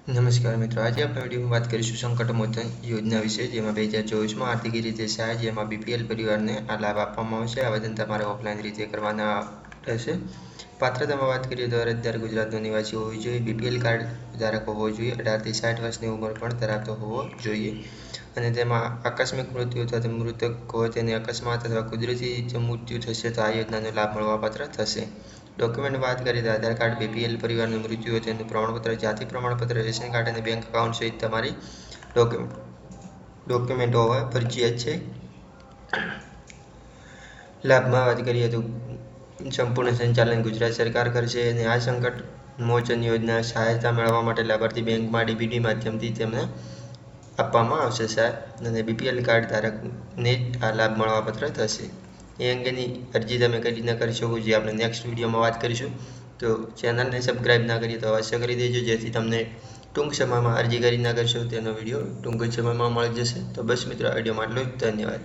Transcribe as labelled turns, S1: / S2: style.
S1: નમસ્કાર મિત્રો, આજે આપણે વિડીયોમાં વાત કરીશું સંકટ મોચન યોજના વિશે, જેમાં 2024માં આર્થિક રીતે સહાય, જેમાં બીપીએલ પરિવારને આ લાભ આપવામાં આવશે. આવેદન તમારે ઓફલાઈન રીતે કરવાના રહેશે. પાત્રતામાં વાત કરીએ તો અરજદાર ગુજરાતનો નિવાસી હોવો જોઈએ, બીપીએલ કાર્ડ ધારક હોવો જોઈએ, 18 થી 60 વર્ષની ઉંમર પણ ધરાવતો હોવો જોઈએ, અને તેમાં આકસ્મિક મૃત્યુ અથવા મૃતક હોય તેની અકસ્માત અથવા કુદરતી રીતે મૃત્યુ થશે તો આ યોજનાનો લાભ મળવાપાત્ર થશે. ડોક્યુમેન્ટ વાત કરીએ તો આધાર કાર્ડ, બીપીએલ પરિવારનું મૃત્યુ હોય તેનું પ્રમાણપત્ર, જાતિ પ્રમાણપત્ર, રેશન કાર્ડ અને બેંક એકાઉન્ટ સહિત તમારી ડોક્યુમેન્ટો હોવા ફરજિયાત છે. લાભમાં વાત કરીએ તો સંપૂર્ણ સંચાલન ગુજરાત સરકાર કરશે, અને આ સંકટ મોચન યોજના સહાયતા મેળવવા માટે લાભાર્થી બેંકમાં ડીબીટી માધ્યમથી તેમને આપવામાં આવશે સહાય, અને બીપીએલ કાર્ડ ધારકને આ લાભ મળવાપાત્ર થશે. એ અંગેની અરજી તમે કઈ રીતના કરી શકો, જે આપણે નેક્સ્ટ વિડીયોમાં વાત કરીશું. તો ચેનલને સબસ્ક્રાઈબ ના કરીએ તો અવશ્ય કરી દેજો, જેથી તમને ટૂંક સમયમાં અરજી કરી ના કરશો તેનો વિડીયો ટૂંક જ સમયમાં મળી જશે. તો બસ મિત્રો, આ વિડીયોમાં આટલું જ. ધન્યવાદ.